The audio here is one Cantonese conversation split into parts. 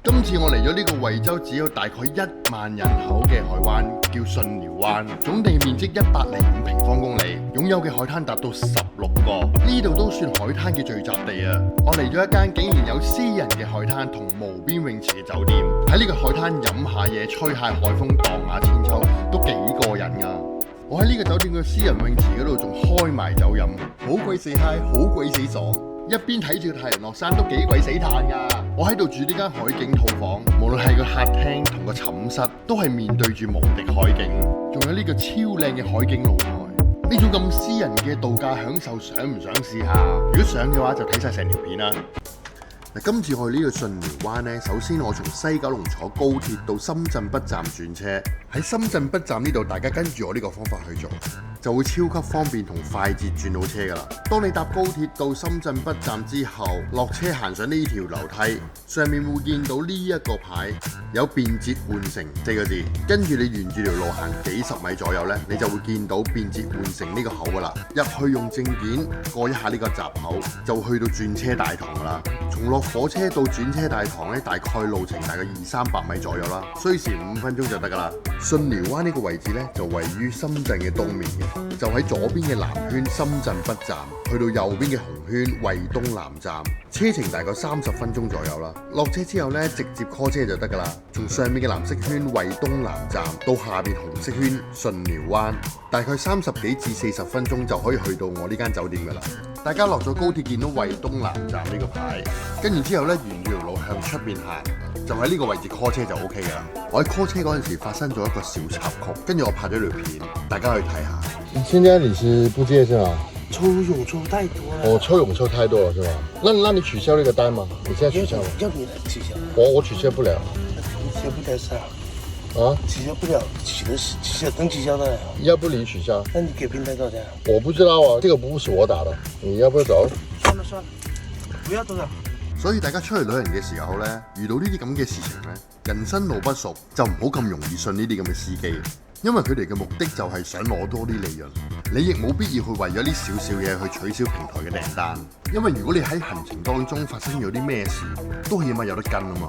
今次我嚟咗呢個惠州只有大概1萬人口嘅海灣，叫順寮灣，總地面積105平方公里，擁有嘅海灘達到16個，呢度都算海灘嘅聚集地啊！我嚟咗一間竟然有私人嘅海灘同無邊泳池嘅酒店，喺呢個海灘飲下嘢、吹下海風、蕩下千秋，都幾過癮噶！我喺呢個酒店嘅私人泳池嗰度仲開埋酒飲，好鬼死嗨，好鬼死爽！一邊睇住太陽落山都幾鬼死嘆噶！我喺度住呢間海景套房，無論係個客廳同個寢室，都係面對住無敵海景，仲有呢個超靚嘅海景露台。呢種咁私人嘅度假享受，想唔想試下？如果想嘅話，就睇晒成條片啦。今次去呢個順寮灣呢，首先我從西九龍坐高鐵到深圳北站轉車。喺深圳北站呢度，大家跟住我呢個方法去做，就會超級方便同快捷轉到車噶啦。當你搭高鐵到深圳北站之後，落車行上呢條樓梯，上面會見到呢一個牌，有便捷換乘4個字。跟住你沿住條路行幾十米左右呢，你就會見到便捷換乘呢個口噶啦。入去用證件過一下呢個閘口，就去到轉車大堂噶啦。從落火車到轉車大堂咧，大概路程大概200-300米左右啦，需時5分鐘就得噶啦。順寮灣呢個位置咧，就位於深圳嘅東面嘅，就喺左邊嘅南圈深圳北站，去到右邊嘅紅圈惠東南站，車程大概30分鐘左右啦。落車之後咧，直接 call 車就得噶啦。從上面嘅藍色圈惠東南站到下邊紅色圈順寮灣，大概30幾至40分鐘就可以去到我呢間酒店噶啦。大家落咗高鐵見到惠東南站呢個牌，跟住之後咧，沿住條路向出邊行，就喺呢個位置 call 車就 OK 噶啦。我喺 call 車嗰陣時發生咗一個小插曲，跟住我拍咗條片，大家去睇下。現在你是不接是嗎？抽佣抽太多了。我抽佣抽太多了是吧？那你取消那個單嗎？你現在取消嗎？要你來取消。我取消不了。取消不了啥？啊？取消不了，取消能取消的。要不你取消？那你給平台多少錢？我不知道啊，這個不是我打的，你要不要走？算了，不要多少。所以大家出去旅行嘅時候呢，遇到呢啲咁嘅事情呢，人生路不熟，就唔好咁容易信呢啲咁嘅司機，因為佢哋嘅目的就係想攞多啲利潤。你亦冇必要去為咗呢少少嘢去取消平台嘅訂單，因為如果你喺行程當中發生咗啲咩事，都起碼有得跟啊嘛。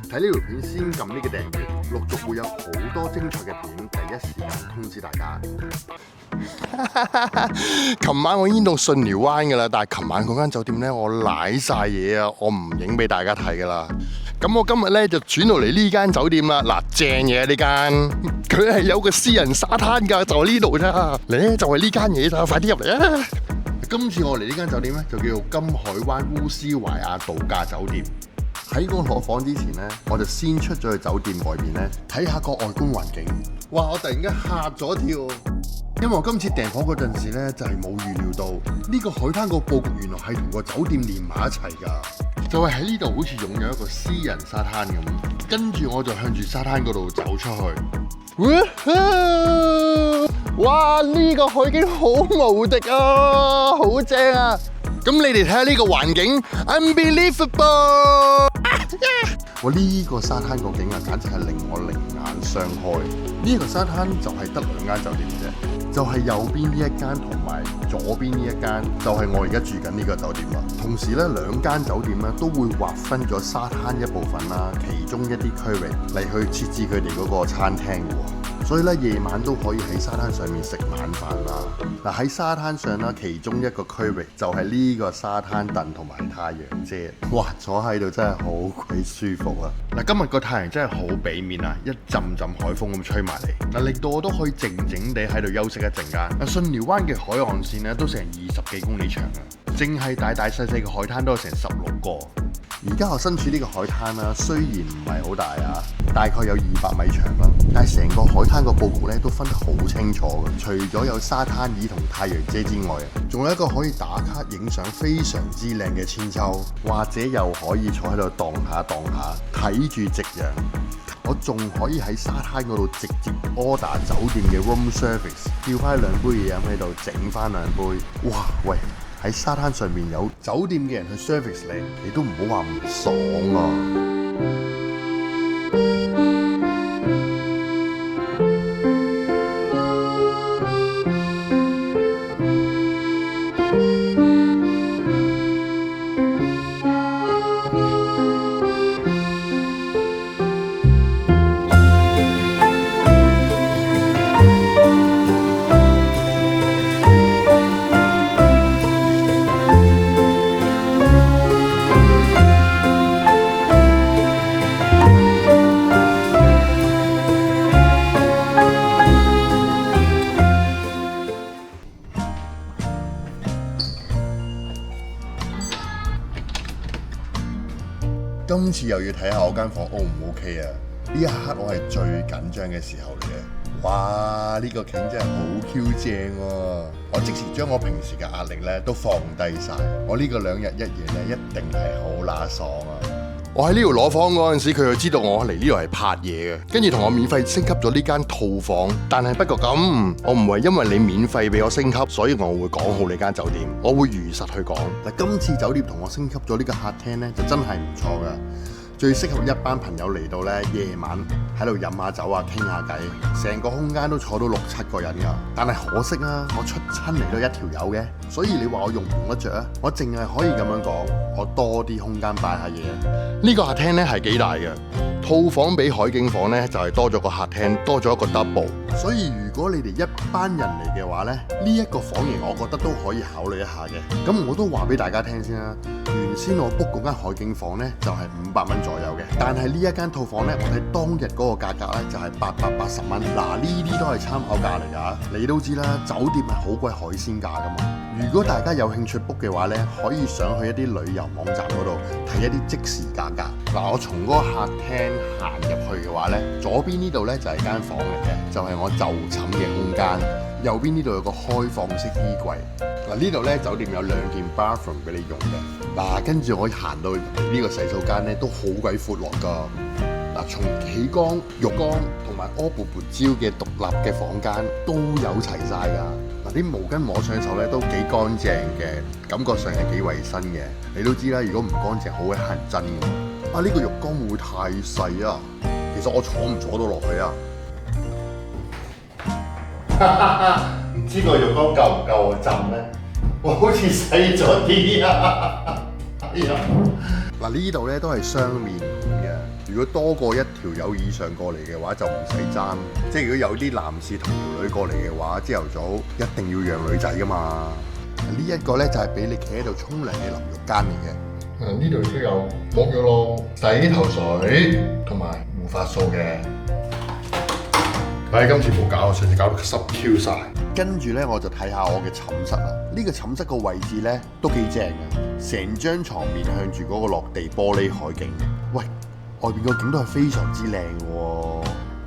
睇呢條片先撳呢個訂閱，陸續會有好多精彩嘅片，第一時間通知大家。琴晚我已經到順寮灣噶啦，但係琴晚嗰間酒店呢，我瀨晒嘢啊，我唔影俾大家睇噶啦。咁我今日呢，就轉到嚟呢間酒店啦，嗱，正嘢呢間，佢係有個私人沙灘噶，就呢度咋，嚟就係呢間嘢咋，快啲入嚟啊！今次我嚟呢間酒店呢，就叫做金海灣烏斯懷亞度假酒店。喺我攞房之前呢，我就先出咗去酒店外面呢，睇下個外觀環境。哇！我突然間嚇咗跳，因為我今次訂房嗰陣時呢，就係冇預料到呢個海灘個佈局原來係同個酒店連埋一齊㗎，就係喺呢度好似擁有一個私人沙灘咁。跟住我就向住沙灘嗰度走出去。哇！呢個海景好無敵啊，好正啊！咁你哋睇下呢個環境 ，unbelievable！我呢個沙灘個景啊，簡直係令我另眼相開。呢個沙灘就係得2間酒店啫，就係右邊呢一間同埋左邊呢一間，就係我而家住緊呢個酒店啦。同時咧，2間酒店咧都會劃分咗沙灘一部分啦，其中一啲區域嚟去設置佢哋嗰個餐廳嘅喎。所以咧，夜晚都可以喺沙灘上面食晚飯啦。嗱，喺沙灘上啦，其中一個區域就係呢個沙灘凳同埋太陽遮。哇，坐喺度真係好鬼舒服啊！嗱，今日個太陽真係好俾面啊，一陣陣海風咁吹埋嚟，嗱，令到我都可以靜靜地喺度休息一陣間。嗱，順寮灣嘅海岸線咧都成20幾公里長啊，淨係大大細細嘅海灘都有成16個。而家我身處呢個海灘啦，雖然唔係好大啊，大概有200米長啦，但係成個海灘個佈局咧都分得好清楚嘅。除咗有沙灘椅同太陽遮之外，仲有一個可以打卡影相非常之靚嘅千秋，或者又可以坐喺度蕩下睇住夕陽。我仲可以喺沙灘嗰度直接 order 酒店嘅 room service， 叫翻2杯嘢飲喺度，整翻2杯。哇，喂！喺沙灘上面有酒店嘅人去 service 你都唔好話唔爽啊！今次又要睇下我間房 O 唔 OK 啊！呢一刻我係最緊張嘅時候嚟嘅。哇！呢個景真係好 Q 正喎！我即時將我平時嘅壓力咧都放低晒。我呢個2日1夜咧一定係好乸爽啊！我喺呢度攞房嗰陣時，佢就知道我嚟呢度係拍嘢嘅，跟住同我免費升級咗呢間套房。但係不過咁，我唔係因為你免費俾我升級，所以我會講好你間酒店，我會如實去講。嗱，今次酒店同我升級咗呢個客廳呢，就真係唔錯噶。最適合一班朋友嚟到呢，夜晚喺度飲下酒啊，傾下偈，成個空間都坐到6、7個人噶。但係可惜啦，我出親嚟都一條友嘅，所以你話我用唔用得着啊？我淨係可以咁樣講，我多啲空間擺下嘢。呢個客廳呢係幾大嘅，套房比海景房呢就係多咗個客廳，多咗一個 double。所以如果你哋一班人嚟嘅話呢，呢一個房型我覺得都可以考慮一下嘅。咁我都話俾大家聽先啦，原先我 book 嗰間海景房呢就係500蚊左右嘅，但係呢一間套房呢，我睇當日嗰個價格呢就係880蚊。嗱，呢啲都係參考價嚟㗎，你都知啦，酒店係好貴海鮮價㗎嘛。如果大家有興趣 book 嘅話呢，可以上去一啲旅遊網站嗰度睇一啲即時價格。嗱，我從嗰個客廳行入去嘅話呢，左邊呢度呢就係間房嚟嘅，就係我就寢嘅空間。右邊呢度有個開放式衣櫃。嗱，呢度呢酒店有2件 bathroom 俾你用嘅。嗱，跟住我行到呢個洗手間呢都好鬼闊落㗎。嗱，從企缸、浴缸同埋屙布撥蕉嘅獨立嘅房間都有齊晒㗎。嗱，啲毛巾摸上手咧都幾乾淨嘅，感覺上係幾衞生嘅。你都知啦，如果唔乾淨好鬼乞人憎㗎。啊，呢個浴缸會唔會太細啊？其實我坐唔坐到落去啊？唔知個浴缸夠唔夠我浸咧？我好似細咗啲啊！哎呀，嗱，呢度咧都係雙面門嘅。如果多過1條友以上過嚟嘅話，就唔使爭。即係如果有啲男士同條女過嚟嘅話，朝頭早一定要讓女仔噶嘛。呢一個咧就係俾你企喺度沖涼嘅淋浴間嚟嘅。呢度都有沐浴露、洗頭水同埋護髮素嘅。唉，今次冇搞，上次搞到濕 Q 晒。跟住咧，我就睇下我嘅寢室啦。呢個寢室個位置咧都幾正嘅，成張床面向住嗰個落地玻璃海景。喂，外邊個景都係非常之靚喎，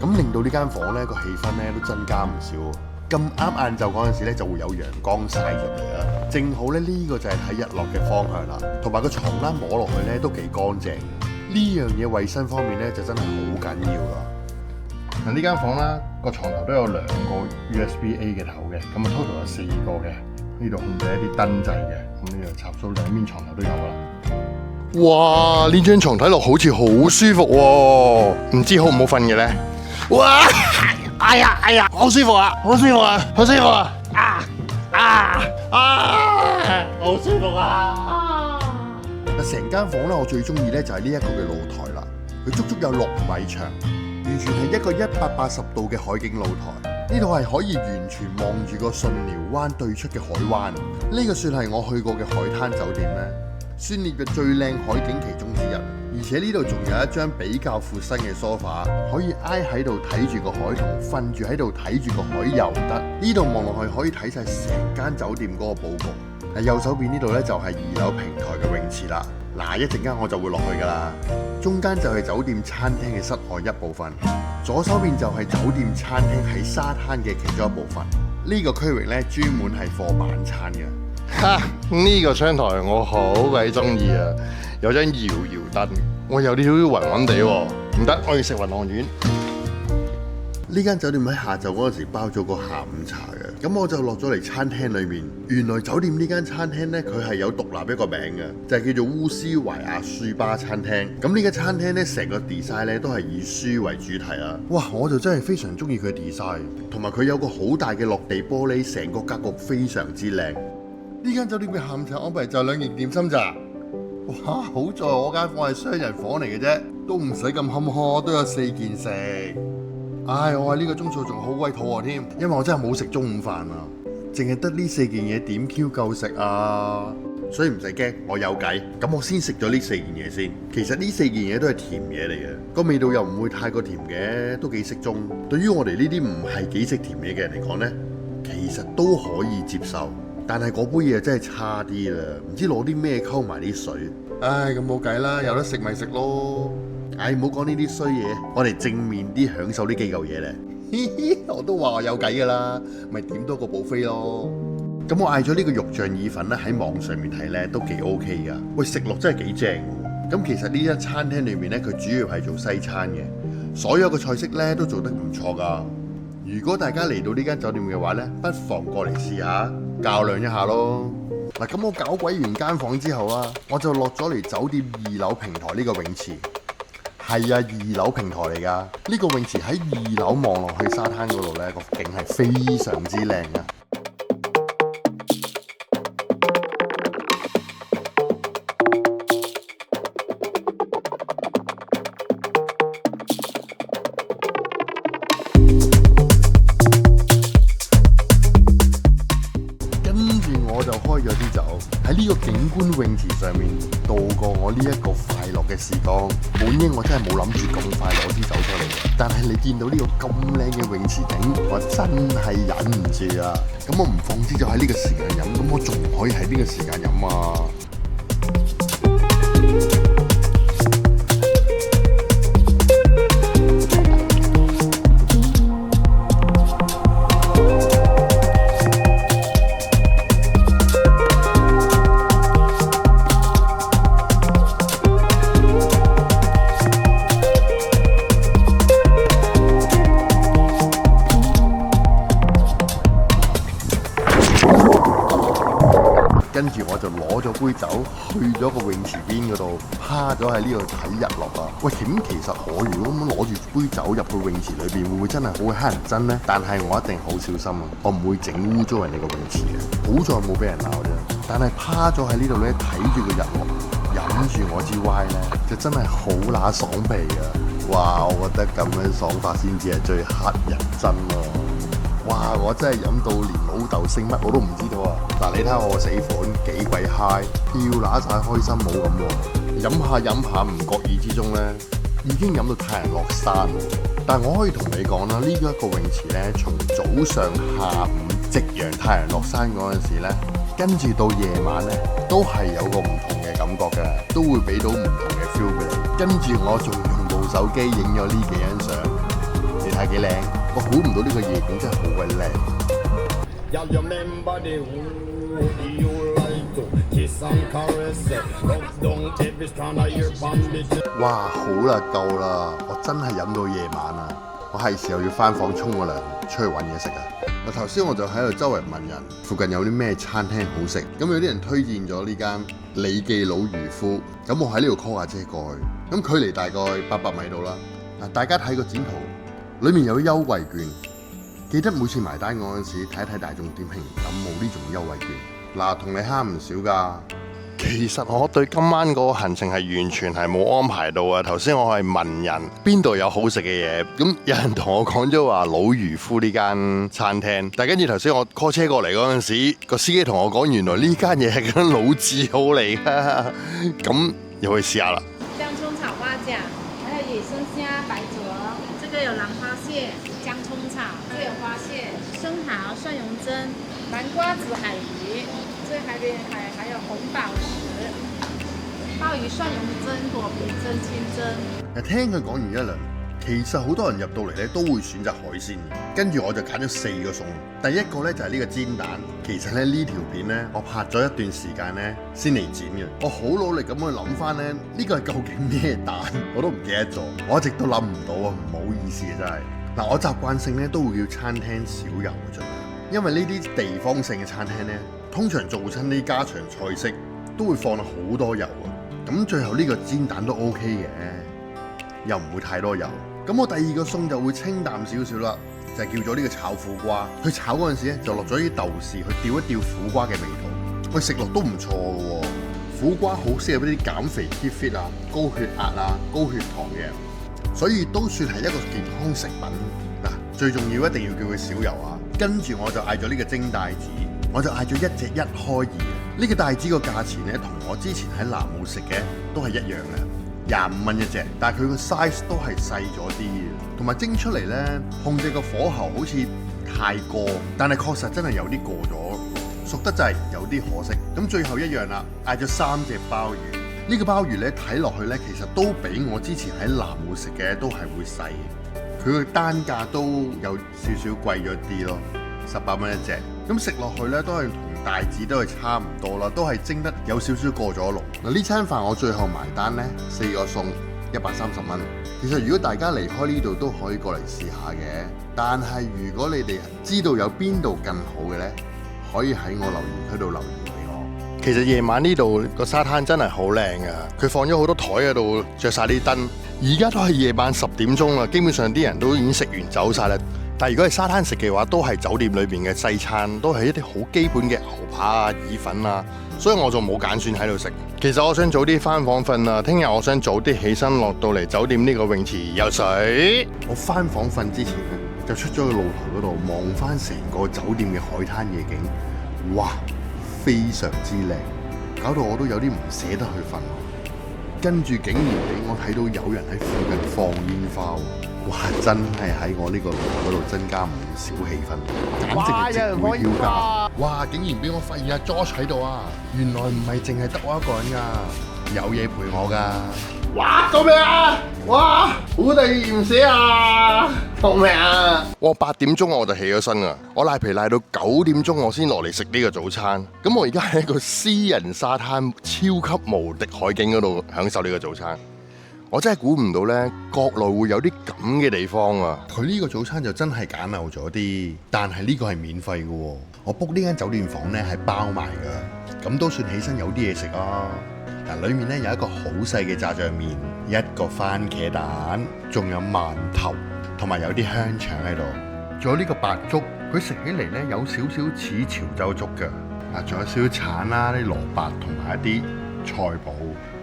咁令到呢間房咧個氣氛咧都增加唔少。咁啱晏晝嗰陣時咧就會有陽光曬入嚟啦，正好咧呢個就係睇日落嘅方向啦。同埋個床單摸落去咧都幾乾淨。呢樣嘢衞生方面咧就真係好緊要啦。嗱，呢間房啦，個床頭都有2個 USB-A 嘅頭嘅，咁啊 total 有4個嘅。呢度控制一啲燈掣嘅，咁呢度插數2邊床頭都有啦。哇！呢張床睇落好似好舒服喎，唔知好唔好瞓嘅咧？哇！哎呀，好舒服啊，好舒服啊，好舒服啊！好舒服啊！嗱，成間房咧，我最中意咧就係呢一個嘅露台啦，佢足足有6米長，完全係一個180度嘅海景露台。呢度係可以完全望住個順寮灣對出嘅海灣。呢個算係我去過嘅海灘酒店咧，算列嘅最靚海景其中之一。而且呢度仲有一張比較闊身嘅梳化，可以挨喺度睇住個海，同瞓住喺度睇住個海又得。呢度望落去可以睇晒成間酒店嗰個佈局。右手邊呢度呢，就係2樓平台嘅泳池啦。嗱，一陣間我就會落去噶啦。中間就係酒店餐廳嘅室外一部分，左手邊就係酒店餐廳喺沙灘嘅其中一部分。呢個區域呢，專門係貨晚餐嘅。哈！呢個窗台我好鬼中意啊！有張搖搖燈，我有啲少少暈暈地喎，唔得，我要食暈浪丸。呢間酒店喺下晝嗰陣時包咗個下午茶嘅，咁我就落咗嚟餐廳裏面。原來酒店呢間餐廳呢，佢係有獨立一個名嘅，就係叫做烏斯懷亞書吧餐廳。咁呢間餐廳呢，成個 design 呢都係以書為主題啊！哇，我就真係非常中意佢 design，同埋佢有個好大嘅落地玻璃，成個格局非常之靚。呢間酒店嘅下午茶安排就2件點心咋。哇！好在我間房係雙人房嚟嘅啫，都唔使咁坎坷，都有4件食。唉，我喺呢個鐘數仲好鬼肚餓添，因為我真係冇食中午飯啊，淨係得呢4件嘢點 Q 夠食啊！所以唔使驚，我有計。咁我先食咗呢4件嘢先。其實呢4件嘢都係甜嘢嚟嘅，個味道又唔會太過甜嘅，都幾適中。對於我哋呢啲唔係幾食甜嘢嘅人嚟講呢，其實都可以接受。但係嗰杯嘢真係差啲啦，唔知攞啲咩溝埋啲水。唉，咁冇計啦，有得食咪食咯。唉，唔好講呢啲衰嘢，我哋正面啲享受呢幾嚿嘢咧。我都話我有計噶啦，咪點多個 buffet咯。咁我嗌咗呢個肉醬意粉咧，喺網上面睇咧都幾 OK 噶。喂，食落真係幾正。咁其實呢一餐廳裏面咧，佢主要係做西餐嘅，所有嘅菜式咧都做得唔錯噶。如果大家嚟到呢間酒店嘅話咧，不妨過嚟試下，較量一下咯。嗱，咁我搞鬼完間房之後啊，我就落咗嚟酒店2樓平台呢個泳池。係啊，2樓平台嚟㗎。呢個泳池喺2樓望落去沙灘嗰度咧，個景係非常之靚啊！我就開咗啲酒喺呢個景觀泳池上面度過我呢一個快樂嘅時光。本應我真係冇諗住咁快攞支酒出嚟嘅，但係你見到呢個咁靚嘅泳池景，我真係忍唔住啊！咁我唔放支酒喺呢個時間飲，咁我仲可以喺呢個時間飲啊！跟住我就攞咗杯酒去咗個泳池邊嗰度，趴咗喺呢度睇日落啊！喂，咁其實我如果咁攞住杯酒入去泳池裏邊，會唔會真係好乞人憎呢？但係我一定好小心啊！我唔會整污糟人哋個泳池嘅。好在冇俾人鬧啫。但係趴咗喺呢度咧，睇住個日落，飲住我支 Y 咧，就真係好乸爽皮啊！哇！我覺得咁樣爽法先至係最乞人憎咯。哇！我真係飲到連老豆姓乜我都唔知道啊！嗱，你睇下我個死款幾鬼 high， 跳乸晒開心冇咁喎。飲下唔覺意之中呢，已經飲到太陽落山。但係我可以同你講啦，呢一個泳池呢，從早上下午夕陽太陽落山嗰陣時呢，跟住到夜晚呢，都係有個唔同嘅感覺嘅，都會俾到唔同嘅 feel 俾你。跟住我仲用部手機影咗呢幾張相，你睇幾靚？我估唔到呢個夜景真係好鬼靚。哇，好啦，夠啦，我真係飲到夜晚啊！我係時候要返房沖個涼，出去揾嘢食啊！嗱，頭先我就喺度周圍問人，附近有啲咩餐廳好食？咁有啲人推薦咗呢間李記老漁夫，咁我喺呢度 call 架車過去，咁距離大概800米度啦。嗱，大家睇個展圖，裡面有優惠券，記得每次埋單嗰陣時睇一睇大眾點評有冇呢種優惠券。嗱，同你慳唔少㗎。其實我對今晚嗰個行程係完全係冇安排到啊！頭先我係問人邊度有好食嘅嘢，咁有人同我講咗話老漁夫呢間餐廳，但係跟住頭先我 call 車過嚟嗰陣時，個司機同我講原來呢間嘢係間老字號嚟㗎，咁又去試下啦。姜葱炒花甲，還有野生蝦白灼，這個有蘭花蟹、姜葱炒，這個有花蟹、生蠔、蒜蓉蒸、南瓜子海魚，這海邊還有紅寶石、鮑魚蒜蓉蒸、果皮蒸、清蒸。聽佢講完一輪，其實好多人入到嚟咧都會選擇海鮮嘅，跟住我就揀咗4個餸。第一個咧就係呢個煎蛋，其實咧呢條片咧我拍咗一段時間咧先嚟剪嘅，我好努力咁去諗翻咧呢個係究竟咩蛋，我都唔記得咗，我一直都諗唔到啊，唔好意思啊真係。嗱，我習慣性咧都會叫餐廳少油嘅盡量，因為呢啲地方性嘅餐廳咧，通常做親啲家常菜式都會放好多油啊。咁最後呢個煎蛋都 OK 嘅，又唔會太多油。咁我第二個餸就會清淡少少啦，就係叫咗呢個炒苦瓜。佢炒嗰陣時咧就落咗啲豆豉去調一調苦瓜嘅味道，喂，食落都唔錯嘅喎。苦瓜好適合一啲減肥 keep fit 啊、高血壓啊、高血糖嘅人，所以都算係一個健康食品。嗱，最重要一定要叫佢少油啊。跟住我就嗌咗呢個蒸帶子，我就嗌咗1隻1開2。呢個帶子個價錢咧同我之前喺南澳食嘅都係一樣嘅，25蚊一隻，但係佢個 size 都係細咗啲嘅，同埋蒸出嚟咧控制個火候好似太過，但係確實真係有啲過咗，熟得滯有啲可惜。咁最後一樣啦，嗌咗3隻鮑魚，呢個鮑魚咧睇落去咧，其實都比我之前喺南澳食嘅都係會細。佢個單價都有少少貴咗啲咯，18蚊一隻。咁食落去咧都係同大致都係差唔多啦，都係蒸得有少少過咗籠。嗱，呢餐飯我最後埋單咧，4個餸130蚊。其實如果大家離開呢度都可以過嚟試下嘅，但係如果你哋知道有邊度更好嘅咧，可以喺我留言區度留言俾我。其實夜晚呢度個沙灘真係好靚噶，佢放咗好多台喺度，着晒啲燈。而家都係夜晚10點鐘啦，基本上啲人都已經食完走晒啦。但係如果係沙灘食嘅話，都係酒店裏邊嘅西餐，都係一啲好基本嘅牛扒啊、意粉啊，所以我就冇揀選喺度食。其實我想早啲翻房瞓啊，聽日我想早啲起身落到嚟酒店呢個泳池游水。我翻房瞓之前咧，就出咗個露台嗰度望翻成個酒店嘅海灘夜景，哇，非常之靚，搞到我都有啲唔捨得去瞓。跟住竟然俾我睇到有人喺附近放煙花，哇！真係喺我呢個爐嗰度增加唔少氣氛，簡直係值回票價。哇！竟然俾我發現阿 George 喺度啊！原來唔係淨係得我一個人㗎，有嘢陪我㗎。哇！救命啊！哇！好地唔死啊！救命啊！我8點鐘我就起咗身啦，我賴皮賴到9點鐘我先落嚟食呢個早餐。咁我而家喺一個私人沙灘超級無敵海景嗰度享受呢個早餐。我真係估唔到呢，國內會有啲咁嘅地方啊！佢呢個早餐就真係簡陋咗啲，但係呢個係免費嘅喎。我 book 呢間酒店房呢係包埋㗎，咁都算起身有啲嘢食啊！嗱，裡面呢有一個好細嘅炸醬麵，一個番茄蛋，仲有饅頭，同埋有啲香腸喺度，仲有呢個白粥，佢食起嚟呢有少少似潮州粥㗎。嗱，仲有少少橙啦、啲蘿蔔同埋一啲菜脯。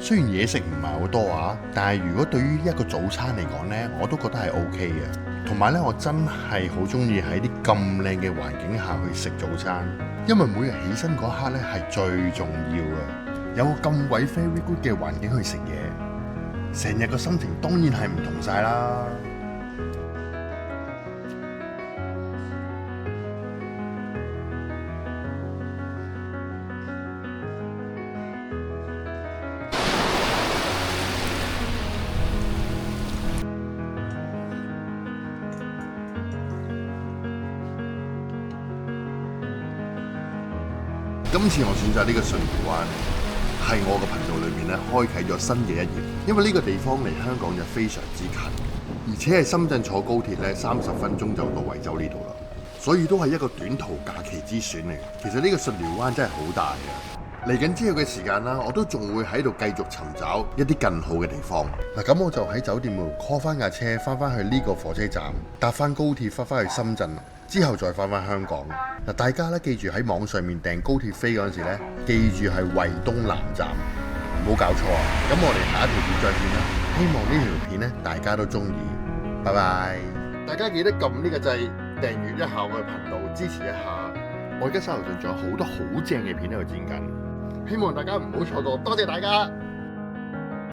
雖然嘢食唔係好多啊，但係如果對於一個早餐嚟講呢，我都覺得係 OK 嘅。同埋呢，我真係好中意喺啲咁靚嘅環境下去食早餐，因為每日起身嗰刻呢係最重要嘅。有個咁鬼 very good 嘅環境去食嘢，成日個心情當然係唔同晒啦。今次我選擇呢個順寮灣，係我個頻道裏面咧開啟咗新嘅一頁，因為呢個地方離香港就非常之近，而且係深圳坐高鐵咧30分鐘就到惠州呢度啦，所以都係一個短途假期之選嚟。其實呢個順寮灣真係好大嘅，嚟緊之後嘅時間啦，我都仲會喺度繼續尋找一啲更好嘅地方。嗱，咁我就喺酒店度 call 翻架車，翻去呢個火車站，搭翻高鐵翻去深圳，之後再翻香港。嗱，大家咧記住喺網上面訂高鐵飛嗰陣時咧，記住係惠東南站，唔好搞錯啊！咁我哋下一條片再見啦，希望呢條片咧大家都中意，拜拜！大家記得撳呢個掣訂閱一下我嘅頻道，支持一下。我而家手頭上仲有好多好正嘅片喺度剪緊，希望大家唔好錯過，多謝大家！